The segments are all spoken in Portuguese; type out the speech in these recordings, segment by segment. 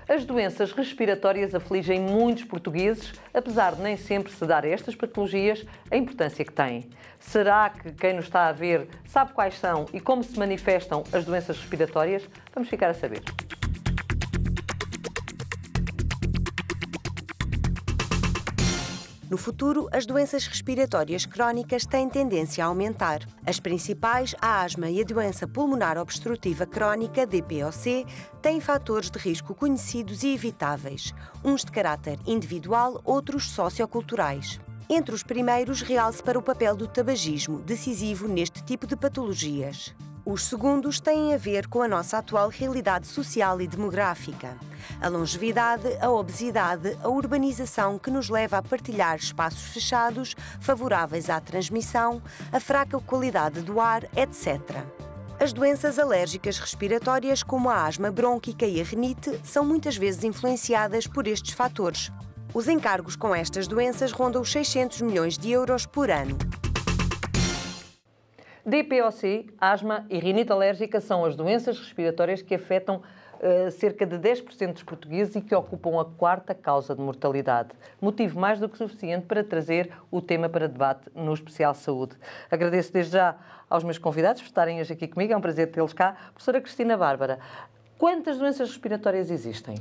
As doenças respiratórias afligem muitos portugueses, apesar de nem sempre se dar a estas patologias a importância que têm. Será que quem nos está a ver sabe quais são e como se manifestam as doenças respiratórias? Vamos ficar a saber. No futuro, as doenças respiratórias crónicas têm tendência a aumentar. As principais, a asma e a doença pulmonar obstrutiva crónica, DPOC, têm fatores de risco conhecidos e evitáveis, uns de caráter individual, outros socioculturais. Entre os primeiros, realce para o papel do tabagismo, decisivo neste tipo de patologias. Os segundos têm a ver com a nossa atual realidade social e demográfica. A longevidade, a obesidade, a urbanização que nos leva a partilhar espaços fechados, favoráveis à transmissão, a fraca qualidade do ar, etc. As doenças alérgicas respiratórias, como a asma brônquica e a rinite, são muitas vezes influenciadas por estes fatores. Os encargos com estas doenças rondam os 600 milhões de euros por ano. DPOC, asma e rinite alérgica são as doenças respiratórias que afetam cerca de 10% dos portugueses e que ocupam a quarta causa de mortalidade. Motivo mais do que suficiente para trazer o tema para debate no Especial Saúde. Agradeço desde já aos meus convidados por estarem hoje aqui comigo. É um prazer tê-los cá. Professora Cristina Bárbara, quantas doenças respiratórias existem?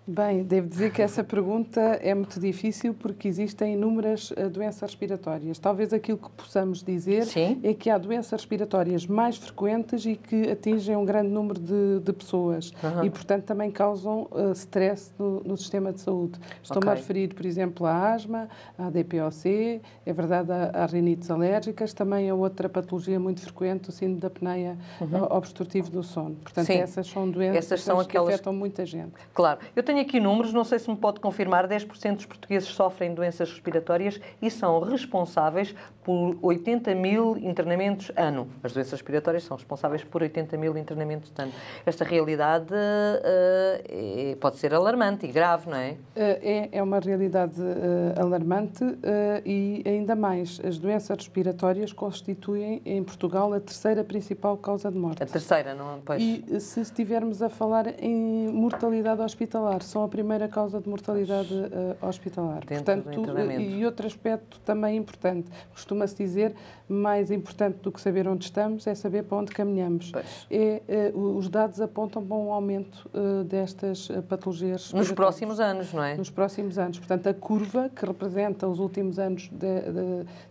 Bem, devo dizer que essa pergunta é muito difícil porque existem inúmeras doenças respiratórias. Talvez aquilo que possamos dizer é que há doenças respiratórias mais frequentes e que atingem um grande número de pessoas e, portanto, também causam stress no sistema de saúde. Estou-me a referir, por exemplo, à asma, à DPOC, é verdade, às rinites alérgicas, também a outra patologia muito frequente, o síndrome da apneia obstrutiva do sono. Portanto, essas são doenças que afetam muita gente. Claro. Eu tenho aqui números, não sei se me pode confirmar, 10% dos portugueses sofrem doenças respiratórias e são responsáveis por 80 mil internamentos ano. As doenças respiratórias são responsáveis por 80 mil internamentos ano. Esta realidade pode ser alarmante e grave, não é? É uma realidade alarmante e ainda mais, as doenças respiratórias constituem em Portugal a terceira principal causa de morte. A terceira, não é? Pois. E se estivermos a falar em mortalidade hospitalar, são a primeira causa de mortalidade hospitalar. Portanto, e outro aspecto também importante, costuma-se dizer, mais importante do que saber onde estamos é saber para onde caminhamos. Os dados apontam para um aumento destas patologias nos próximos anos, não é? Nos próximos anos. Portanto, a curva que representa os últimos anos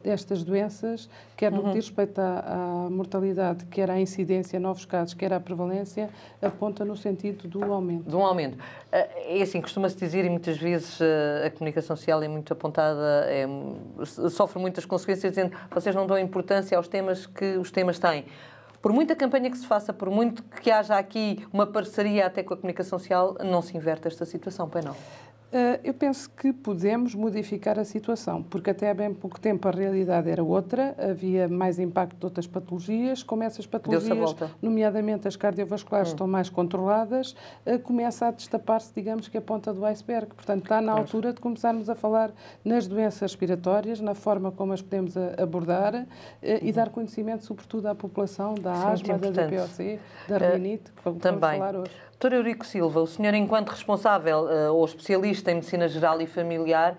destas doenças, quer no que diz respeito à mortalidade, quer à incidência, novos casos, quer à prevalência, aponta no sentido do aumento. De um aumento. É assim, costuma-se dizer, e muitas vezes a comunicação social é muito apontada, sofre muitas consequências, dizendo que vocês não dão importância aos temas que os temas têm. Por muita campanha que se faça, por muito que haja aqui uma parceria até com a comunicação social, não se inverte esta situação, pois não? Eu penso que podemos modificar a situação, porque até há bem pouco tempo a realidade era outra, havia mais impacto de outras patologias, como essas patologias, nomeadamente as cardiovasculares, estão mais controladas, começa a destapar-se, digamos que a ponta do iceberg. Portanto, está na altura de começarmos a falar nas doenças respiratórias, na forma como as podemos abordar e dar conhecimento, sobretudo, à população da asma, da DPOC, da rinite, que vamos falar hoje. Dr. Eurico Silva, o senhor, enquanto responsável ou especialista em medicina geral e familiar,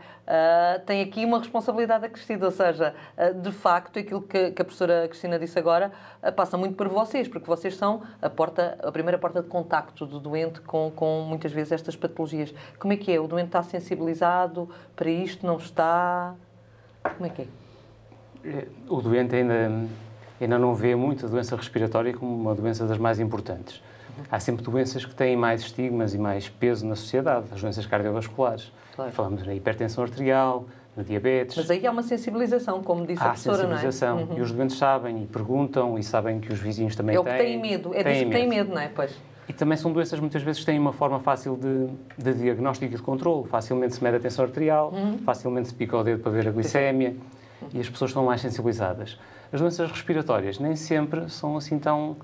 tem aqui uma responsabilidade acrescida, ou seja, de facto, aquilo que a professora Cristina disse agora passa muito por vocês, porque vocês são a primeira porta de contacto do doente com muitas vezes estas patologias. Como é que é? O doente está sensibilizado para isto? Não está? Como é que é? O doente ainda não vê muito a doença respiratória como uma doença das mais importantes. Há sempre doenças que têm mais estigmas e mais peso na sociedade, as doenças cardiovasculares. Claro. Falamos na hipertensão arterial, na diabetes. Mas aí há uma sensibilização, como disse a professora, não é? Há sensibilização. E os doentes sabem e perguntam e sabem que os vizinhos também têm. É o que têm medo. É disso que têm medo, não é? Pois. E também são doenças muitas vezes que têm uma forma fácil de diagnóstico e de controle. Facilmente se mede a tensão arterial, facilmente se pica o dedo para ver a glicémia e as pessoas estão mais sensibilizadas. As doenças respiratórias nem sempre são assim tão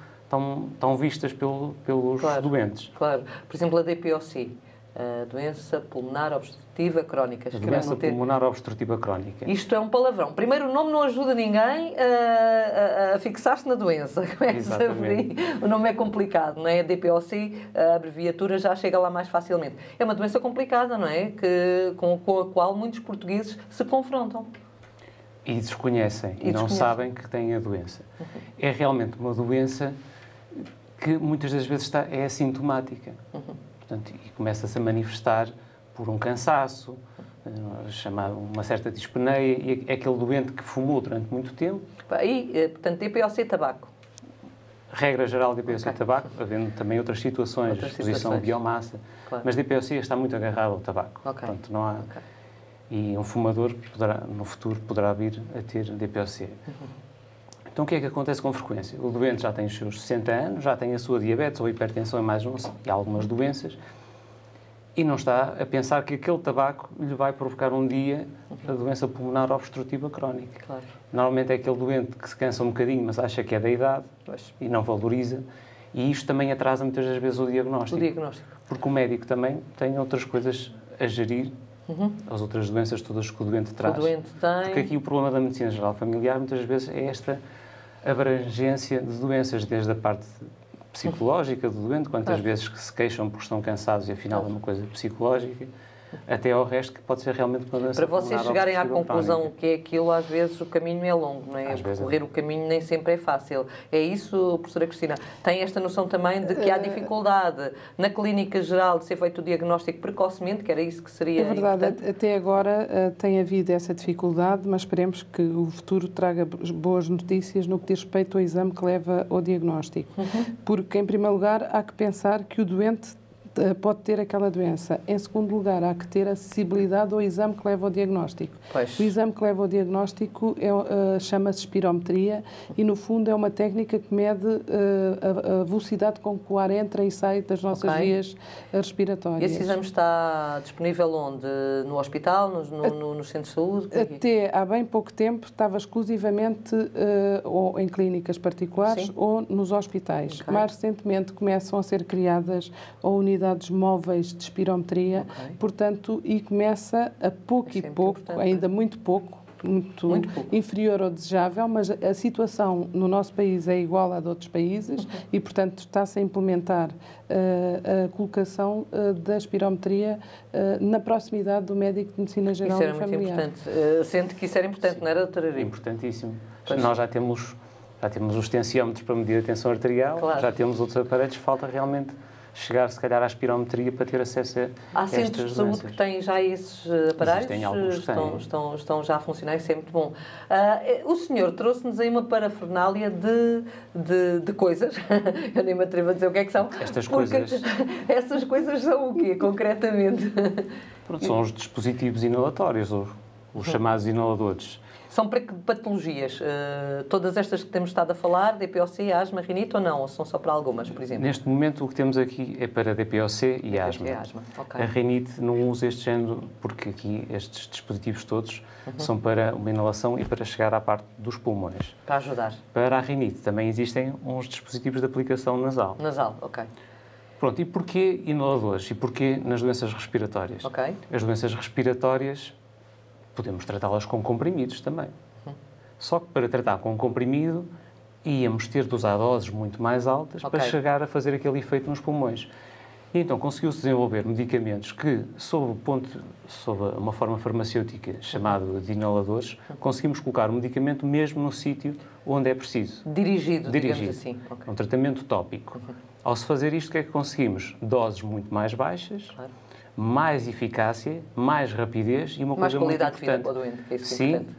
vistas pelos doentes. Claro. Por exemplo, a DPOC. Doença pulmonar obstrutiva crónica. Doença pulmonar obstrutiva crónica. Isto é um palavrão. Primeiro, o nome não ajuda ninguém a fixar-se na doença. O nome é complicado, não é? DPOC, a abreviatura já chega lá mais facilmente. É uma doença complicada, não é? Com a qual muitos portugueses se confrontam. E desconhecem, e não sabem que têm a doença. É realmente uma doença que muitas das vezes é assintomática. Portanto, e começa-se a manifestar por um cansaço, chamado uma certa dispneia, e é aquele doente que fumou durante muito tempo. E, portanto, DPOC tabaco. Regra geral, DPOC tabaco, havendo também outras situações, de exposição de biomassa, mas DPOC está muito agarrado ao tabaco. Portanto, não há... E um fumador, no futuro, poderá vir a ter DPOC. Então, o que é que acontece com frequência? O doente já tem os seus 60 anos, já tem a sua diabetes ou hipertensão e algumas doenças, e não está a pensar que aquele tabaco lhe vai provocar um dia a doença pulmonar obstrutiva crónica. Claro. Normalmente é aquele doente que se cansa um bocadinho, mas acha que é da idade e não valoriza, e isto também atrasa muitas das vezes o diagnóstico. Porque o médico também tem outras coisas a gerir, as outras doenças todas que o doente traz. Porque aqui o problema da medicina geral familiar muitas vezes é esta abrangência de doenças, desde a parte psicológica do doente, quantas vezes que se queixam porque estão cansados e afinal é uma coisa psicológica, até ao resto que pode ser realmente uma doença. Para vocês chegarem à conclusão que é aquilo, às vezes o caminho é longo, não é? Percorrer o caminho nem sempre é fácil. É isso, professora Cristina? Tem esta noção também de que há dificuldade na clínica geral de ser feito o diagnóstico precocemente, que era isso que seria verdade, importante? Até agora tem havido essa dificuldade, mas esperemos que o futuro traga boas notícias no que diz respeito ao exame que leva ao diagnóstico. Porque, em primeiro lugar, há que pensar que o doente pode ter aquela doença. Em segundo lugar, há que ter acessibilidade ao exame que leva ao diagnóstico. O exame que leva ao diagnóstico chama-se espirometria e, no fundo, é uma técnica que mede a velocidade com que o ar entra e sai das nossas vias respiratórias. E esse exame está disponível onde? No hospital, nos centros de saúde? Até há bem pouco tempo estava exclusivamente ou em clínicas particulares ou nos hospitais. Mais recentemente começam a ser criadas unidades móveis de espirometria, portanto, e começa a pouco e pouco, ainda muito pouco, muito inferior ao desejável, mas a situação no nosso país é igual à de outros países e, portanto, está-se a implementar a colocação da espirometria na proximidade do médico de medicina geral e familiar. Isso era muito importante. Sente que isso era importante, não era, doutora Rita? Importantíssimo. Nós já temos os tensiómetros para medir a tensão arterial, já temos outros aparelhos, falta realmente chegar, se calhar, à espirometria para ter acesso a estas doenças. Há centros de saúde que têm já esses aparelhos? Existem alguns que têm. Estão já a funcionar, isso é muito bom. O senhor trouxe-nos aí uma parafernália de coisas. Eu nem me atrevo a dizer o que é que são. Estas coisas... Essas coisas são o quê, concretamente? Pronto, são os dispositivos inalatórios, os chamados inaladores. São para que patologias? Todas estas que temos estado a falar, DPOC, asma, rinite ou não? Ou são só para algumas, por exemplo? Neste momento, o que temos aqui é para DPOC e asma. A rinite não usa este género, porque aqui estes dispositivos todos são para uma inalação e para chegar à parte dos pulmões. Para ajudar. Para a rinite também existem uns dispositivos de aplicação nasal. Nasal, ok. Pronto, e porquê inaladores? E porquê nas doenças respiratórias? As doenças respiratórias podemos tratá-las com comprimidos também. Só que para tratar com um íamos ter de usar doses muito mais altas para chegar a fazer aquele efeito nos pulmões. E então conseguiu-se desenvolver medicamentos que, sob uma forma farmacêutica chamada de inaladores, conseguimos colocar o medicamento mesmo no sítio onde é preciso. Dirigido. Digamos assim. Um tratamento tópico. Ao se fazer isto, o que é que conseguimos? Doses muito mais baixas, mais eficácia, mais rapidez e uma coisa muito importante. Mais qualidade de vida para o doente, que é isso que é importante.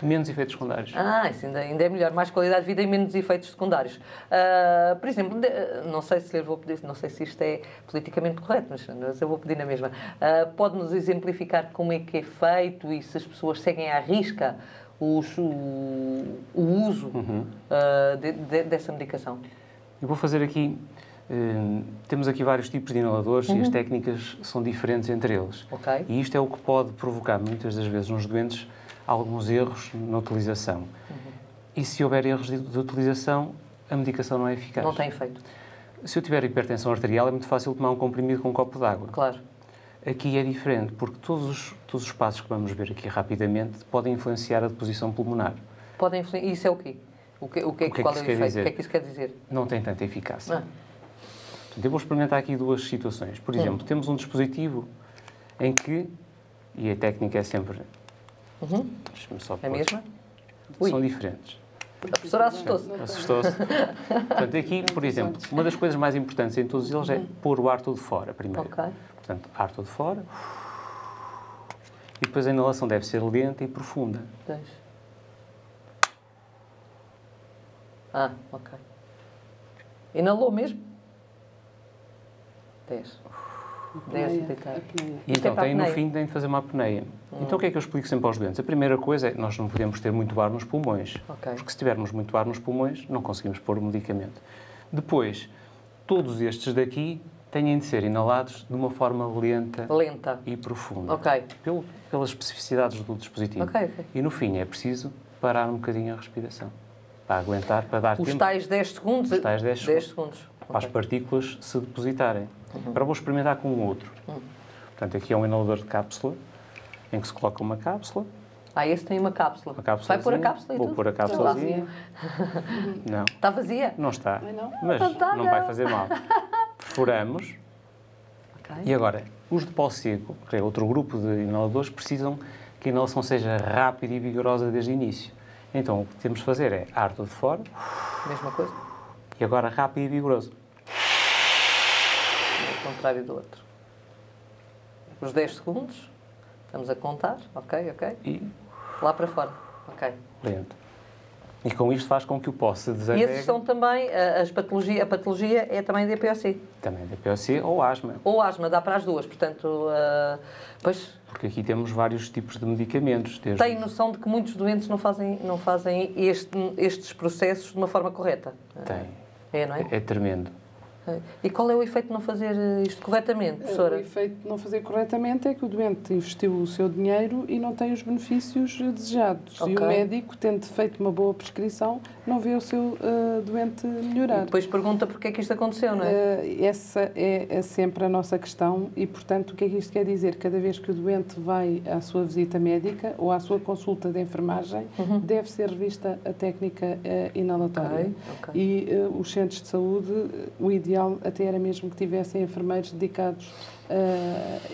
E menos efeitos secundários. Isso ainda é melhor. Mais qualidade de vida e menos efeitos secundários. Por exemplo, não sei se lhe vou pedir, não sei se isto é politicamente correto, mas eu vou pedir na mesma. Pode-nos exemplificar como é que é feito e se as pessoas seguem à risca o uso dessa medicação? Eu vou fazer aqui... temos aqui vários tipos de inaladores e as técnicas são diferentes entre eles. E isto é o que pode provocar, muitas das vezes, nos doentes, alguns erros na utilização. E se houver erros de utilização, a medicação não é eficaz. Não tem efeito. Se eu tiver hipertensão arterial, é muito fácil tomar um comprimido com um copo d'água. Claro. Aqui é diferente, porque todos os passos que vamos ver aqui rapidamente podem influenciar a deposição pulmonar. Podem influenciar? Isso é o quê? Qual é o efeito? O que é que isso quer dizer? Não tem tanta eficácia. Portanto, eu vou experimentar aqui duas situações. Por exemplo, temos um dispositivo em que, e a técnica é sempre... Deixa-me só pôr. É a mesma? São diferentes. A professora assustou-se. Assustou-se. Portanto, aqui, por exemplo, uma das coisas mais importantes em todos eles é pôr o ar todo fora, primeiro. Ok. Portanto, ar todo fora. E depois a inalação deve ser lenta e profunda. Ok. Inalou mesmo? 10 e deitar. E então, no fim, tem de fazer uma apneia. Então, o que é que eu explico sempre aos doentes? A primeira coisa é que nós não podemos ter muito ar nos pulmões. Porque se tivermos muito ar nos pulmões, não conseguimos pôr o medicamento. Depois, todos estes daqui têm de ser inalados de uma forma lenta. E profunda. Pelas especificidades do dispositivo. E no fim, é preciso parar um bocadinho a respiração. Para aguentar, para dar tempo. Os tais 10 segundos? Os tais 10 segundos. Para as partículas se depositarem. Agora vou experimentar com um outro. Portanto, aqui é um inalador de cápsula, em que se coloca uma cápsula. Esse tem uma cápsula. Vai pôr a cápsula e tudo? Vou pôr a cápsulazinha. Não. Está vazia? Não está. Mas não vai fazer mal. Perfuramos. E agora, os de pó seco, que é outro grupo de inaladores, precisam que a inalação seja rápida e vigorosa desde o início. Então, o que temos de fazer é ar todo fora. Mesma coisa. E agora rápido e vigoroso. Ao contrário do outro. Os 10 segundos. Estamos a contar. Ok. E lá para fora. Lento. E com isto faz com que o pó se desagregue. E esses são também a patologia é também DPOC. Também DPOC ou asma. Ou asma, dá para as duas. Portanto, pois... Porque aqui temos vários tipos de medicamentos. Tem noção de que muitos doentes não fazem estes processos de uma forma correta? Tem. Não é? É tremendo. E qual é o efeito de não fazer isto corretamente, professora? O efeito de não fazer corretamente é que o doente investiu o seu dinheiro e não tem os benefícios desejados. E o médico, tendo feito uma boa prescrição, não vê o seu doente melhorar. E depois pergunta porque é que isto aconteceu, não é? Essa é sempre a nossa questão e, portanto, o que é que isto quer dizer? Cada vez que o doente vai à sua visita médica ou à sua consulta de enfermagem, deve ser revista a técnica inalatória. E os centros de saúde, o ideal até era mesmo que tivessem enfermeiros dedicados,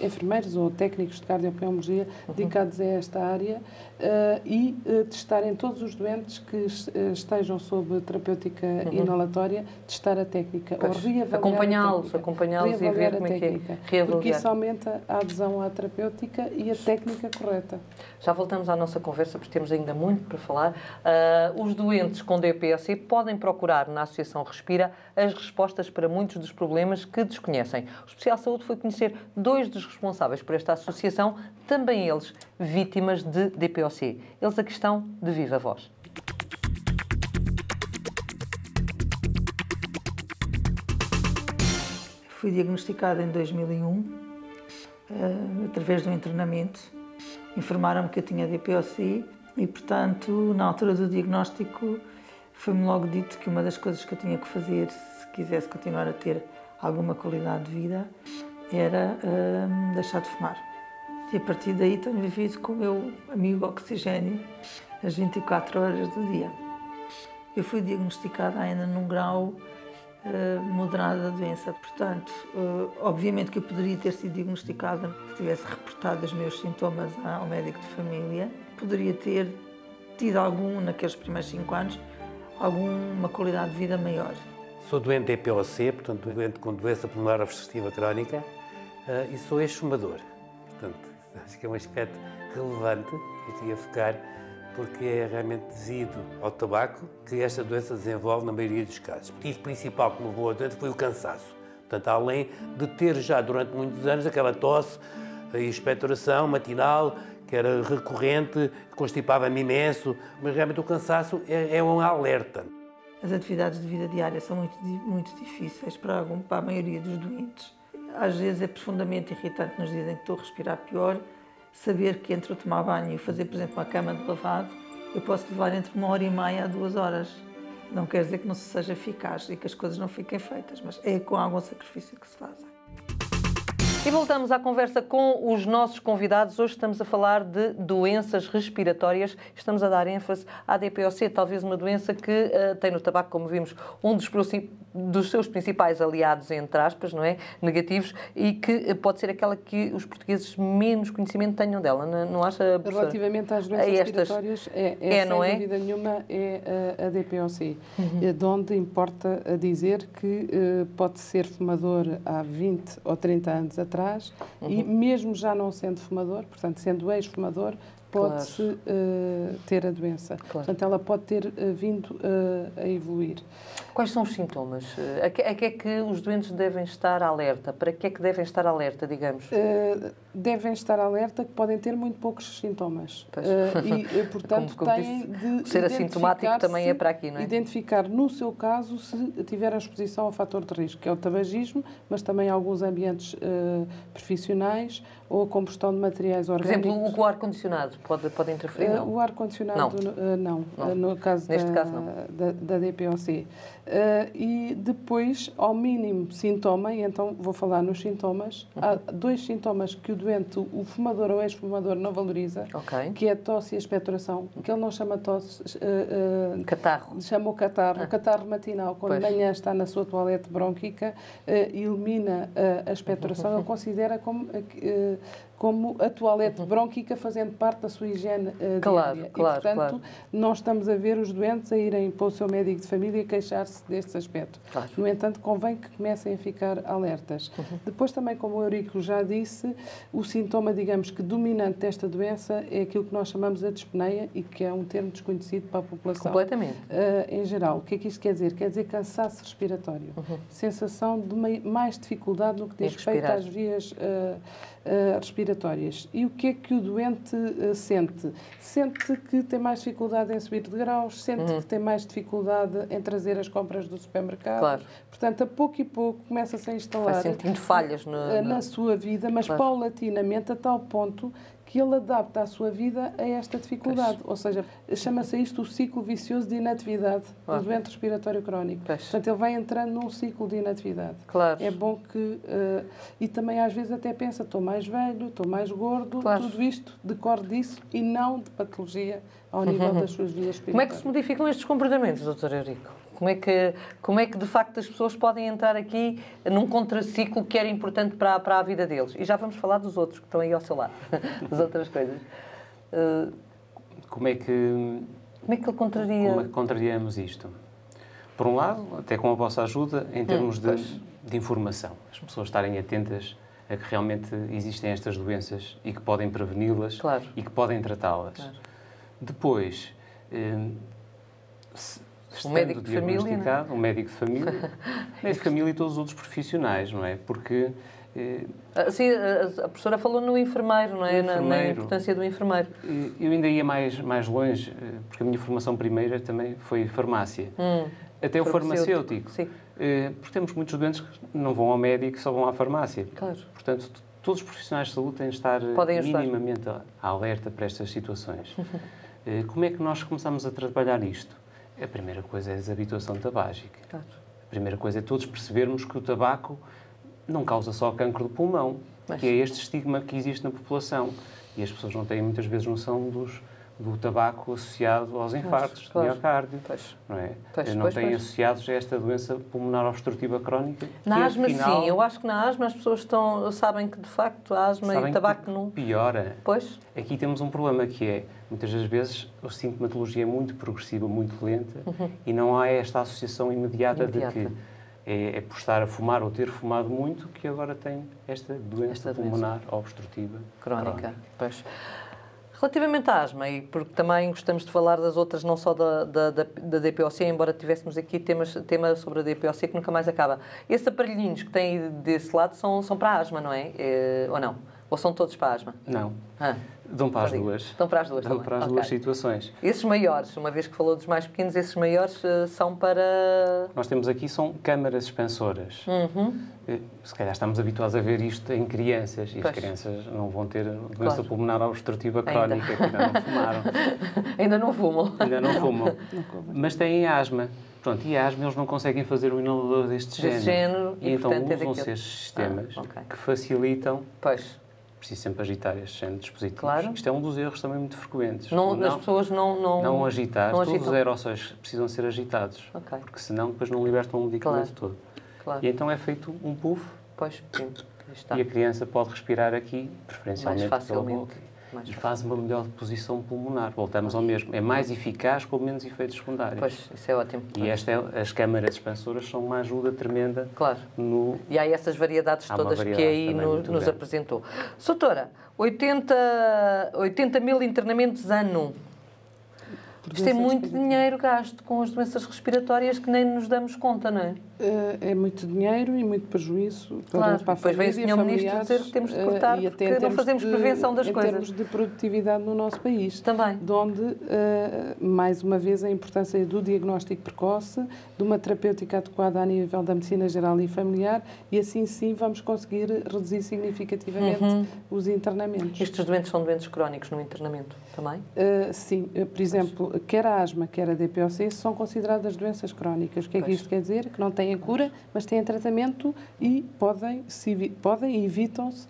enfermeiros ou técnicos de cardiopneumologia dedicados a esta área e testarem todos os doentes que estejam sob terapêutica inalatória, testar a técnica, ou reavaliar acompanhá-los e ver como é que é. Porque isso aumenta a adesão à terapêutica e a técnica correta. Já voltamos à nossa conversa, porque temos ainda muito para falar. Os doentes com DPOC podem procurar na Associação Respira as respostas para muitos dos problemas que desconhecem. O Especial Saúde foi conhecer 2 dos responsáveis por esta associação, também eles vítimas de DPOC. Eles aqui estão de viva voz. Fui diagnosticada em 2001, através de um internamento. Informaram-me que eu tinha DPOC e, portanto, na altura do diagnóstico, foi-me logo dito que uma das coisas que eu tinha que fazer, se quisesse continuar a ter alguma qualidade de vida, era deixar de fumar. E a partir daí tenho vivido com o meu amigo oxigênio as 24 horas do dia. Eu fui diagnosticada ainda num grau moderado da doença. Portanto, obviamente que eu poderia ter sido diagnosticada se tivesse reportado os meus sintomas ao médico de família. Poderia ter tido naqueles primeiros 5 anos, alguma qualidade de vida maior. Sou doente de DPOC, portanto, doente com doença pulmonar obstrutiva crónica, e sou ex-fumador. Portanto, acho que é um aspecto relevante que eu queria focar, porque é realmente devido ao tabaco que esta doença desenvolve na maioria dos casos. O motivo principal que me levou a doença foi o cansaço. Portanto, além de ter já durante muitos anos aquela tosse e expectoração matinal, que era recorrente, constipava-me imenso, mas realmente o cansaço é um alerta. As atividades de vida diária são muito difíceis para a maioria dos doentes. Às vezes é profundamente irritante, nos dizem que estou a respirar pior, saber que entre o tomar banho e fazer, por exemplo, uma cama de lavado, eu posso levar entre 1h30 a 2 horas. Não quer dizer que não se seja eficaz e que as coisas não fiquem feitas, mas é com algum sacrifício que se fazem. E voltamos à conversa com os nossos convidados. Hoje estamos a falar de doenças respiratórias. Estamos a dar ênfase à DPOC, talvez uma doença que tem no tabaco, como vimos, um dos seus principais aliados, entre aspas, não é? Negativos, e que pode ser aquela que os portugueses menos conhecimento tenham dela. Não acha, professora? Relativamente às doenças respiratórias, sem dúvida nenhuma, é a DPOC, de onde importa dizer que pode ser fumador há 20 ou 30 anos atrás, e mesmo já não sendo fumador, portanto, sendo ex-fumador, pode-se ter a doença. Claro. Portanto, ela pode ter vindo a evoluir. Quais são os sintomas? A que é que os doentes devem estar alerta? Para que é que devem estar alerta, digamos? Devem estar alerta que podem ter muito poucos sintomas. E, portanto, têm de ser assintomático também é para aqui, não é? Identificar, no seu caso, se tiver a exposição ao fator de risco, que é o tabagismo, mas também alguns ambientes profissionais ou a combustão de materiais orgânicos. Por exemplo, o ar-condicionado pode interferir? Não? O ar-condicionado, não. No caso da DPOC. E depois, ao mínimo sintoma, e então vou falar nos sintomas, há 2 sintomas que o doente, o fumador ou ex-fumador, não valoriza, que é a tosse e a expectoração, que ele não chama tosse... catarro. Chama o catarro. O catarro matinal, quando de manhã está na sua toalete brônquica, elimina a expectoração, ele considera como a toalete brônquica fazendo parte da sua higiene diária. E, portanto, não estamos a ver os doentes a irem para o seu médico de família queixar-se deste aspecto. Claro. No entanto, convém que comecem a ficar alertas. Depois também, como o Eurico já disse, o sintoma, digamos que dominante desta doença é aquilo que nós chamamos a dispneia e que é um termo desconhecido para a população. Completamente. Em geral. O que é que isto quer dizer? Quer dizer cansaço respiratório. Sensação de mais dificuldade no que diz respeito às vias respiratórias. E o que é que o doente sente? Sente que tem mais dificuldade em subir de graus, sente que tem mais dificuldade em trazer as compras do supermercado. Claro. Portanto, a pouco e pouco começa-se a instalar... Vai sentindo falhas na sua vida, mas paulatinamente a tal ponto que ele adapta a sua vida a esta dificuldade. Ou seja, chama-se isto o ciclo vicioso de inatividade do doente respiratório crónico. Portanto, ele vai entrando num ciclo de inatividade. Claro. É bom que... e também às vezes até pensa, estou mais velho, estou mais gordo, tudo isto decorre disso e não de patologia ao nível das suas vias respiratórias. Como é que se modificam estes comportamentos, Dr. Eurico? Como é que de facto as pessoas podem entrar aqui num contraciclo que era importante para a vida deles? E já vamos falar dos outros que estão aí ao seu lado, das outras coisas. Como é que ele contraria? Como é que contrariamos isto? Por um lado, até com a vossa ajuda, em termos de informação. As pessoas estarem atentas a que realmente existem estas doenças e que podem preveni-las e que podem tratá-las. Claro. Depois, um médico de família, um médico de família, médico de família e todos os outros profissionais, não é? Porque... Sim, a professora falou no enfermeiro, não é? Na importância do enfermeiro. Eu ainda ia mais longe, porque a minha formação primeira também foi farmácia. Até o farmacêutico. Sim. Porque temos muitos doentes que não vão ao médico, só vão à farmácia. Claro. Portanto, todos os profissionais de saúde têm de estar minimamente alerta para estas situações. Como é que nós começamos a trabalhar isto? A primeira coisa é a desabituação tabágica. Claro. A primeira coisa é todos percebermos que o tabaco não causa só cancro do pulmão, que é este estigma que existe na população. E as pessoas não têm muitas vezes noção do tabaco associado aos infartos de miocárdio. Não é? Não têm associados a esta doença pulmonar obstrutiva crónica. Na asma, sim. Eu acho que na asma as pessoas sabem que, de facto, a asma e o tabaco não... Piora. Aqui temos um problema que é, muitas das vezes, a sintomatologia é muito progressiva, muito lenta, e não há esta associação imediata. De que é por estar a fumar ou ter fumado muito que agora tem esta doença pulmonar obstrutiva crónica. Relativamente à asma, e porque também gostamos de falar das outras, não só da DPOC, embora tivéssemos aqui tema sobre a DPOC que nunca mais acaba. Esses aparelhinhos que têm desse lado são para a asma, não é? Ou não? Ou são todos para a asma? Não. Dão para as duas. Dão para as duas Dão também. para as duas situações. Esses maiores, uma vez que falou dos mais pequenos, esses maiores são para... Nós temos aqui, são câmaras expansoras. Se calhar estamos habituados a ver isto em crianças, e as crianças não vão ter doença pulmonar obstrutiva crónica, que ainda não fumaram. Ainda não fumam. Ainda não fumam. Mas têm asma. Pronto, e a asma eles não conseguem fazer o inalador deste género. E então usam-se estes sistemas que facilitam... Preciso sempre agitar estes géneros de dispositivos. Claro. Isto é um dos erros também muito frequentes. As pessoas não agitar. Não todos agitam. os aerossóis precisam ser agitados. Porque senão depois não libertam o medicamento todo. E então é feito um puff. E a criança pode respirar aqui, preferencialmente pela boca. E faz uma melhor deposição pulmonar. Voltamos ao mesmo. É mais eficaz com menos efeitos secundários. Isso é ótimo. E as câmaras expansoras são uma ajuda tremenda. E há essas variedades todas que aí nos apresentou. Doutora, 80 mil internamentos ano. Isto é muito dinheiro gasto com as doenças respiratórias que nem nos damos conta, não é? É muito dinheiro e muito prejuízo para a família. Depois vem o Sr. Ministro dizer que temos de cortar porque não fazemos prevenção das coisas. Em termos de produtividade no nosso país. Também. De onde, mais uma vez, a importância do diagnóstico precoce, de uma terapêutica adequada a nível da medicina geral e familiar, e assim sim vamos conseguir reduzir significativamente os internamentos. Estes doentes são doentes crónicos no internamento também? Sim. Por exemplo, quer a asma, quer a DPOC são consideradas doenças crónicas. O que é que isto quer dizer? Que não têm cura, mas têm tratamento e podem e evitam-se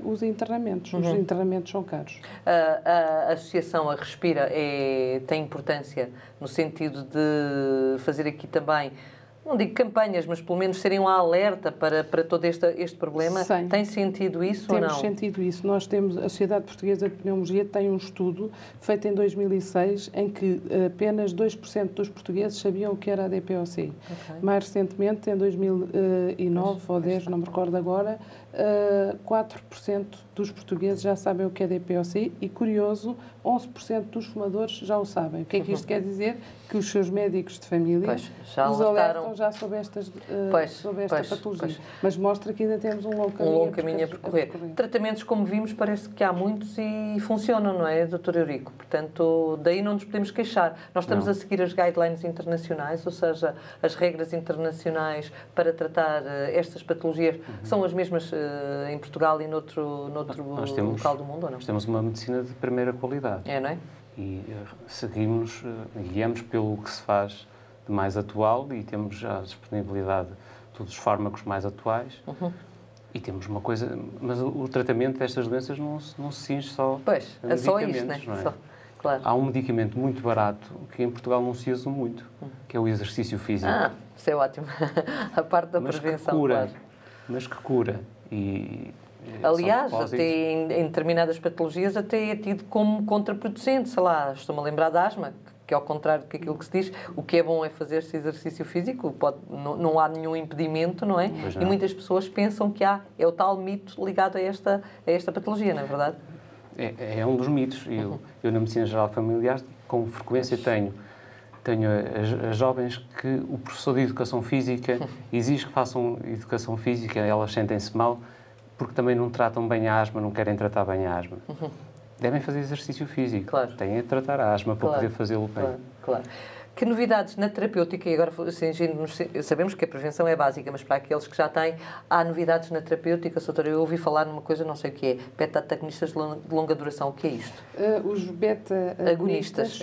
os internamentos. Os internamentos são caros. A associação A Respira tem importância no sentido de fazer aqui também, não digo campanhas, mas pelo menos serem um alerta para todo este problema. Sim. Tem sentido isso ou não? Temos sentido isso. Nós temos, a Sociedade Portuguesa de Pneumologia tem um estudo feito em 2006 em que apenas 2% dos portugueses sabiam o que era a DPOC. Mais recentemente, em 2009 ou 10, não me recordo agora, 4% dos portugueses já sabem o que é DPOC e, curioso, 11% dos fumadores já o sabem. O que é que isto quer dizer? Que os seus médicos de família os alertam já sobre esta patologia. Mas mostra que ainda temos um longo caminho a percorrer. Tratamentos, como vimos, parece que há muitos e funcionam, não é, Dr. Eurico? Portanto, daí não nos podemos queixar. Nós estamos a seguir as guidelines internacionais, ou seja, as regras internacionais para tratar estas patologias são as mesmas em Portugal e noutro local do mundo, ou não? Nós temos uma medicina de primeira qualidade. Não é? E guiamos pelo que se faz de mais atual e temos já a disponibilidade de todos os fármacos mais atuais. E temos uma coisa... Mas o tratamento destas doenças não se cinge só a medicamentos, só isto, não é? Claro. Há um medicamento muito barato que em Portugal não se usa muito, que é o exercício físico. Isso é ótimo. A parte da prevenção, Mas que cura. Aliás, até em determinadas patologias até é tido como contraproducente. Sei lá, estou-me a lembrar da asma, que ao contrário do aquilo que se diz, o que é bom é fazer-se exercício físico, não há nenhum impedimento, não é? E muitas pessoas pensam que é o tal mito ligado a esta patologia, não é verdade? É um dos mitos. Eu na medicina geral familiar, com frequência tenho as jovens que o professor de educação física exige que façam educação física, elas sentem-se mal porque também não tratam bem a asma, não querem tratar bem a asma. Devem fazer exercício físico, têm de tratar a asma para poder fazê-lo bem. Claro. Que novidades na terapêutica, e agora sabemos que a prevenção é básica, mas para aqueles que já têm, há novidades na terapêutica? Doutora, eu ouvi falar numa coisa, não sei o que é, beta-agonistas de longa duração, o que é isto? Os beta-agonistas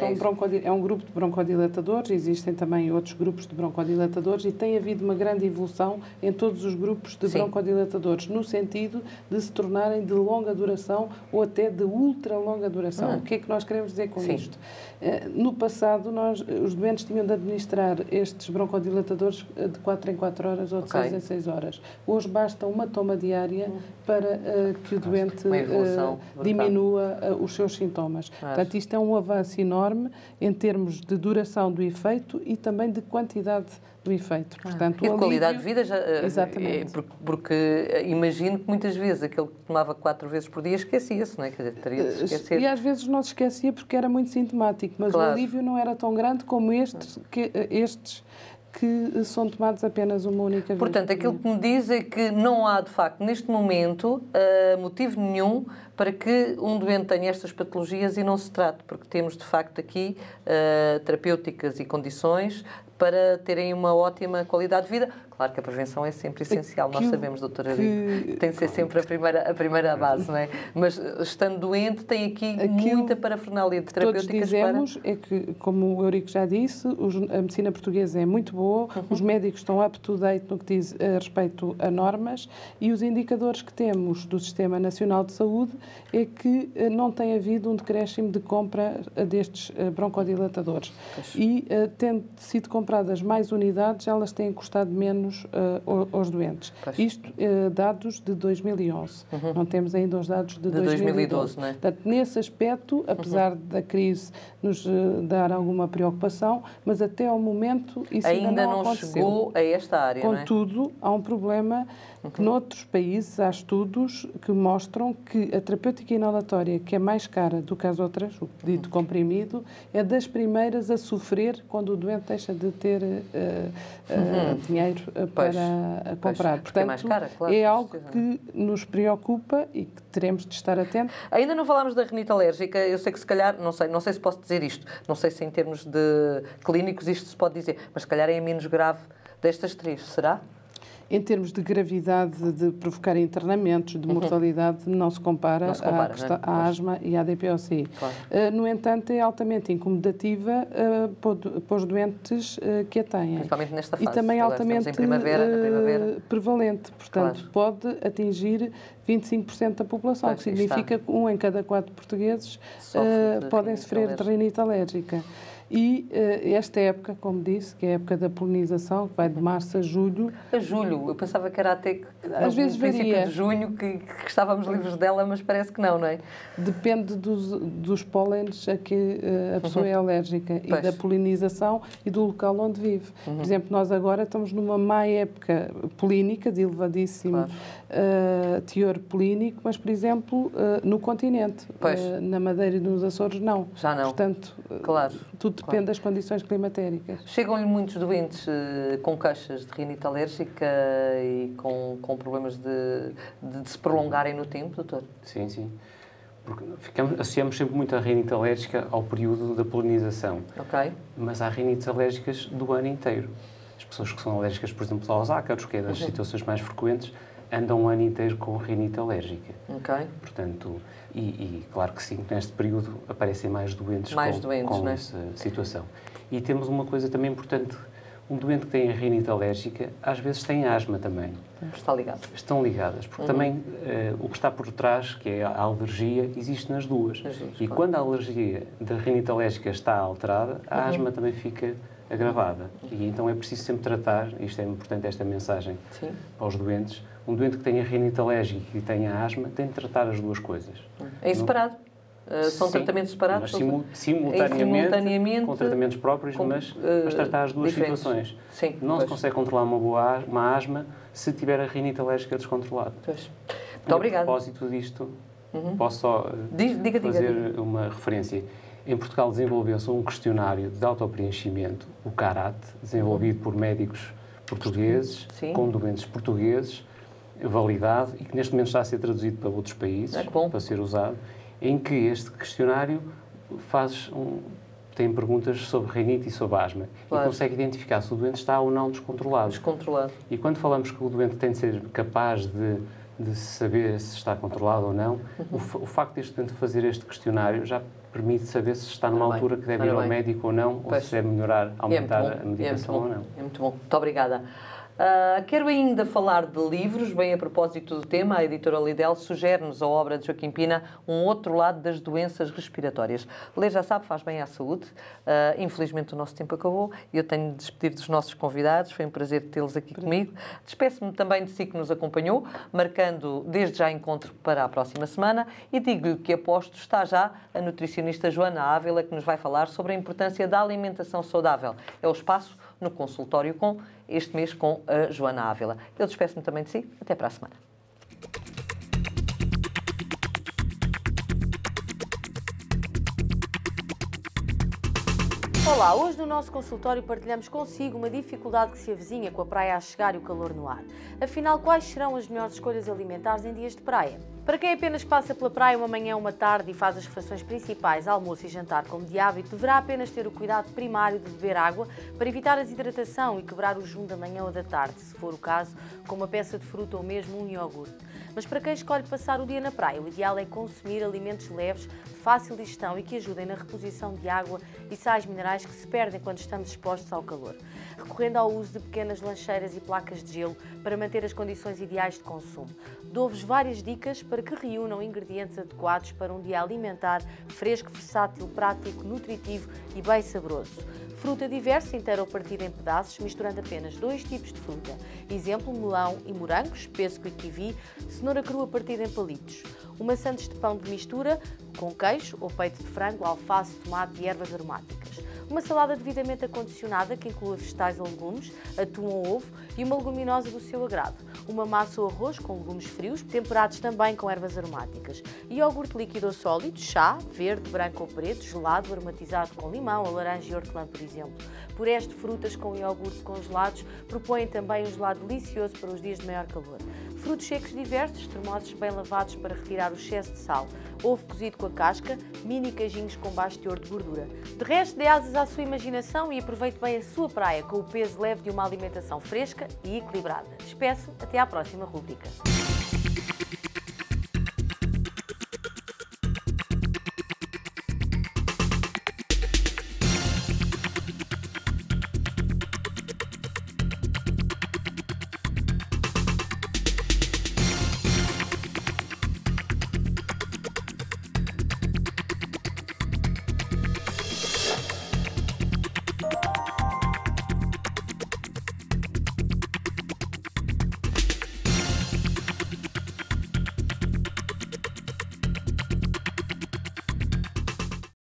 é um grupo de broncodilatadores, existem também outros grupos de broncodilatadores e tem havido uma grande evolução em todos os grupos de broncodilatadores, no sentido de se tornarem de longa duração ou até de ultra-longa duração. O que é que nós queremos dizer com isto? No passado, os doentes tinham de administrar estes broncodilatadores de 4 em 4 horas ou de 6 em 6 horas. Hoje basta uma toma diária para que o doente diminua os seus sintomas. Portanto, isto é um avanço enorme em termos de duração do efeito e também de quantidade do efeito. Portanto, e de qualidade de vida, exatamente. Porque imagino que muitas vezes aquele que tomava 4 vezes por dia esquecia-se, não é? Quer dizer, teria de esquecer. E às vezes não se esquecia porque era muito sintomático, mas o alívio não era tão grande como estes que são tomados apenas uma única vez. Portanto, aquilo que me diz é que não há, de facto, neste momento, motivo nenhum para que um doente tenha estas patologias e não se trate, porque temos, de facto, aqui terapêuticas e condições para terem uma ótima qualidade de vida. Claro que a prevenção é sempre essencial, nós sabemos, doutora Rico, tem de ser sempre a primeira base, não é? Mas, estando doente, tem aqui muita parafernália de terapêuticas todos dizemos é que, como o Eurico já disse, a medicina portuguesa é muito boa, os médicos estão up-to-date no que diz respeito a normas e os indicadores que temos do Sistema Nacional de Saúde é que não tem havido um decréscimo de compra destes broncodilatadores. E, tendo sido compradas mais unidades, elas têm custado menos aos doentes. Isto, dados de 2011. Não temos ainda os dados de 2012. Não é? Portanto, nesse aspecto, apesar da crise nos dar alguma preocupação, mas até ao momento isso ainda não aconteceu. Chegou a esta área. Contudo, há um problema que noutros países há estudos que mostram que a terapêutica inalatória, que é mais cara do que as outras, o dito comprimido, é das primeiras a sofrer quando o doente deixa de ter dinheiro para comprar. Portanto, é mais cara, claro, é algo que nos preocupa e que teremos de estar atentos. Ainda não falámos da rinite alérgica, eu sei que se calhar, não sei se posso dizer isto, não sei se em termos de clínicos isto se pode dizer, mas se calhar é a menos grave destas três, será? Em termos de gravidade, de provocar internamentos, de mortalidade, não se compara à asma e à DPOC. Claro. No entanto, é altamente incomodativa para os doentes que a têm. Principalmente nesta fase. E também altamente na primavera. prevalente. Portanto, pode atingir 25% da população, que significa que 1 em cada 4 portugueses podem sofrer de rinite alérgica. E esta época, como disse, que é a época da polinização, que vai de março a julho. A julho? Eu pensava que era até às vezes no princípio de junho que estávamos livres dela, mas parece que não é? Depende dos pólenes a que a pessoa é alérgica e da polinização e do local onde vive. Por exemplo, nós agora estamos numa má época polínica, de elevadíssimo teor polínico, mas, por exemplo, no continente, na Madeira e nos Açores, não. Já não. Portanto, tudo depende das condições climatéricas. Chegam-lhe muitos doentes com queixas de rinite alérgica e com problemas de se prolongarem no tempo, doutor? Sim, sim. Porque associamos sempre muito a rinite alérgica ao período da polinização. Ok. Mas há rinites alérgicas do ano inteiro. As pessoas que são alérgicas, por exemplo, aos ácaros, que é das situações mais frequentes, andam um ano inteiro com rinite alérgica. Ok. Portanto, e claro que sim, neste período aparecem mais doentes com essa situação. E temos uma coisa também importante. Um doente que tem a rinite alérgica, às vezes tem asma também. Está ligado. Estão ligadas, porque também o que está por trás, que é a alergia, existe nas duas. E quando a alergia da rinite alérgica está alterada, a asma também fica agravada. E então é preciso sempre tratar, isto é importante, esta mensagem para os doentes. Um doente que tenha rinite alérgica e tenha asma tem de tratar as duas coisas. É separado? São tratamentos separados? Mas simultaneamente, com tratamentos próprios, mas tratar as duas situações. Sim, não se consegue controlar uma asma se tiver a rinite alérgica descontrolada. Muito obrigada. A propósito disto, posso só fazer uma referência. Em Portugal desenvolveu-se um questionário de autopreenchimento, o CARAT, desenvolvido por médicos portugueses, com doentes portugueses, validado, e que neste momento está a ser traduzido para outros países, para ser usado, em que este questionário tem perguntas sobre rinite e sobre asma e consegue identificar se o doente está ou não descontrolado. E quando falamos que o doente tem de ser capaz de saber se está controlado ou não, o facto deste doente fazer este questionário já permite saber se está numa altura que deve ir ao médico ou não, ou se deve melhorar, aumentar a medicação ou não. É muito bom. Muito obrigada. Quero ainda falar de livros, bem a propósito do tema. A editora Lidl sugere-nos a obra de Joaquim Pina, Um Outro Lado das Doenças Respiratórias. Ler, já sabe, faz bem à saúde. Infelizmente o nosso tempo acabou e eu tenho de despedir dos nossos convidados. Foi um prazer tê-los aqui comigo. Despeço-me também de si que nos acompanhou, marcando desde já encontro para a próxima semana, e digo-lhe que aposto está já a nutricionista Joana Ávila, que nos vai falar sobre a importância da alimentação saudável. É o espaço no Consultório Com, este mês com a Joana Ávila. Eu despeço-me também de si. Até para a semana. Olá, hoje no nosso consultório partilhamos consigo uma dificuldade que se avizinha com a praia a chegar e o calor no ar. Afinal, quais serão as melhores escolhas alimentares em dias de praia? Para quem apenas passa pela praia uma manhã ou uma tarde e faz as refeições principais, almoço e jantar como de hábito, deverá apenas ter o cuidado primário de beber água para evitar a desidratação e quebrar o jejum da manhã ou da tarde, se for o caso, com uma peça de fruta ou mesmo um iogurte. Mas para quem escolhe passar o dia na praia, o ideal é consumir alimentos leves, de fácil digestão e que ajudem na reposição de água e sais minerais que se perdem quando estamos expostos ao calor, recorrendo ao uso de pequenas lancheiras e placas de gelo para manter as condições ideais de consumo. Dou-vos várias dicas para que reúnam ingredientes adequados para um dia alimentar fresco, versátil, prático, nutritivo e bem saboroso. Fruta diversa, inteira ou partida em pedaços, misturando apenas 2 tipos de fruta. Exemplo, melão e morangos, pêssego e kiwi, cenoura crua partida em palitos. Uma sandes de pão de mistura com queijo ou peito de frango, alface, tomate e ervas aromáticas. Uma salada devidamente acondicionada que inclua vegetais ou legumes, atum ou ovo e uma leguminosa do seu agrado. Uma massa ou arroz com legumes frios, temperados também com ervas aromáticas. Iogurte líquido ou sólido, chá, verde, branco ou preto, gelado, aromatizado com limão, ou laranja e hortelã, por exemplo. Purés de frutas com iogurte congelados propõem também um gelado delicioso para os dias de maior calor. Frutos secos diversos, termossos bem lavados para retirar o excesso de sal. Ovo cozido com a casca, mini queijinhos com baixo teor de gordura. De resto, dê asas à sua imaginação e aproveite bem a sua praia com o peso leve de uma alimentação fresca e equilibrada. Despeço, até à próxima rúbrica.